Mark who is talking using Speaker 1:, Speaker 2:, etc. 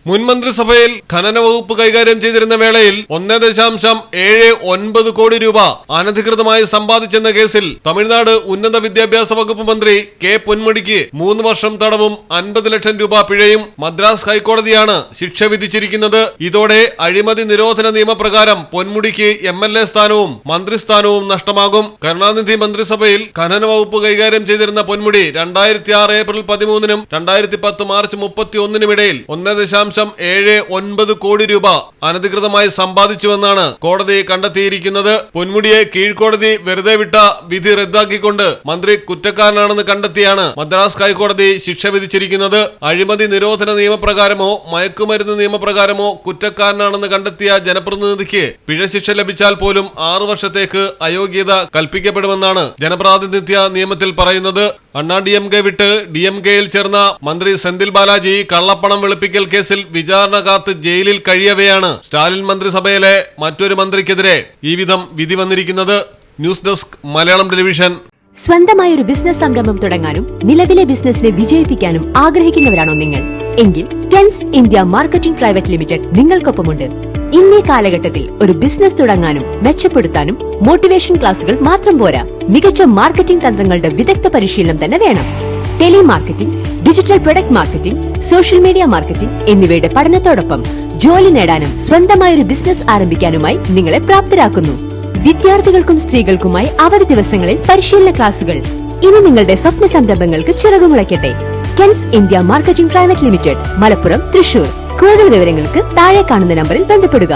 Speaker 1: മുൻ മന്ത്രിസഭയിൽ ഖനന വകുപ്പ് കൈകാര്യം ചെയ്തിരുന്ന വേളയിൽ 1.79 കോടി രൂപ അനധികൃതമായി സമ്പാദിച്ചെന്ന കേസിൽ തമിഴ്നാട് ഉന്നത വിദ്യാഭ്യാസ വകുപ്പ് മന്ത്രി കെ പൊന്മുടിക്ക് 3 വർഷം തടവും 50 ലക്ഷം രൂപ പിഴയും മദ്രാസ് ഹൈക്കോടതിയാണ് ശിക്ഷ വിധിച്ചിരിക്കുന്നത്. ഇതോടെ അഴിമതി നിരോധന നിയമപ്രകാരം പൊന്മുടിക്ക് MLA സ്ഥാനവും മന്ത്രിസ്ഥാനവും നഷ്ടമാകും. കരുണാനിധി മന്ത്രിസഭയിൽ ഖനന വകുപ്പ് കൈകാര്യം ചെയ്തിരുന്ന പൊന്മുടി 2006 ഏപ്രിൽ 13-നും 2010 മാർച്ച് 31-നും ഇടയിൽ 1.79 കോടി രൂപ അനധികൃതമായി സമ്പാദിച്ചുവെന്നാണ് കോടതി കണ്ടെത്തിയിരിക്കുന്നത്. പൊന്മുടിയെ കീഴ്ക്കോടതി വെറുതെ വിട്ട വിധി റദ്ദാക്കിക്കൊണ്ട് മന്ത്രി കുറ്റക്കാരനാണെന്ന് കണ്ടെത്തിയാണ് മദ്രാസ് ഹൈക്കോടതി ശിക്ഷ വിധിച്ചിരിക്കുന്നത്. അഴിമതി നിരോധന നിയമപ്രകാരമോ മയക്കുമരുന്ന് നിയമപ്രകാരമോ കുറ്റക്കാരനാണെന്ന് കണ്ടെത്തിയ ജനപ്രതിനിധിക്ക് പിഴശിക്ഷ ലഭിച്ചാൽ പോലും 6 വർഷത്തേക്ക് അയോഗ്യത കൽപ്പിക്കപ്പെടുമെന്നാണ് ജനപ്രാതിനിധ്യ നിയമത്തിൽ പറയുന്നത്. അണ്ണാ DMK വിട്ട് DMKയിൽ ചേർന്ന മന്ത്രി സെന്തിൽ ബാലാജി കള്ളപ്പണം വെളുപ്പിക്കൽ കേസിൽ വിചാരണ കാത്ത് ജയിലിൽ കഴിയവെയാണ് സ്റ്റാലിൻ മന്ത്രിസഭയിലെ മറ്റൊരു മന്ത്രിക്കെതിരെ ഈ വിധം വിധി വന്നിരിക്കുന്നത്. News desk Malayalam television.
Speaker 2: സ്വന്തമായ ഒരു ബിസിനസ് സംരംഭം തുടങ്ങാനും നിലവിലെ ബിസിനസിനെ വിജയിപ്പിക്കാനും ആഗ്രഹിക്കുന്നവരാണോ നിങ്ങൾ? എങ്കിൽ Kens India marketing private limited നിങ്ങൾക്കൊപ്പമുണ്ട്. ഇന്നേ കാലഘട്ടത്തിൽ ഒരു ബിസിനസ് തുടങ്ങാനും മെച്ചപ്പെടുത്താനും മോട്ടിവേഷൻ ക്ലാസുകൾ മാത്രം പോരാ, മികച്ച മാർക്കറ്റിംഗ് തന്ത്രങ്ങളുടെ വിദഗ്ധ പരിശീലനം തന്നെ വേണം. Tele marketing, digital product marketing, social media marketing എന്നിവയുടെ പഠനത്തോടൊപ്പം ജോലി നേടാനും സ്വന്തമായ ഒരു ബിസിനസ് ആരംഭിക്കാനുമായി നിങ്ങളെ പ്രാപ്തരാക്കുന്നു. വിദ്യാർത്ഥികൾക്കും സ്ത്രീകൾക്കുമായി അവധി ദിവസങ്ങളിൽ പരിശീലന ക്ലാസുകൾ. ഇനി നിങ്ങളുടെ സ്വപ്ന സംരംഭങ്ങൾക്ക് ചിറകുമുളയ്ക്കട്ടെ. Kens India marketing private limited, Malappuram, Thrissur. കൂടുതൽ വിവരങ്ങൾക്ക് താഴെ കാണുന്ന നമ്പറിൽ ബന്ധപ്പെടുക.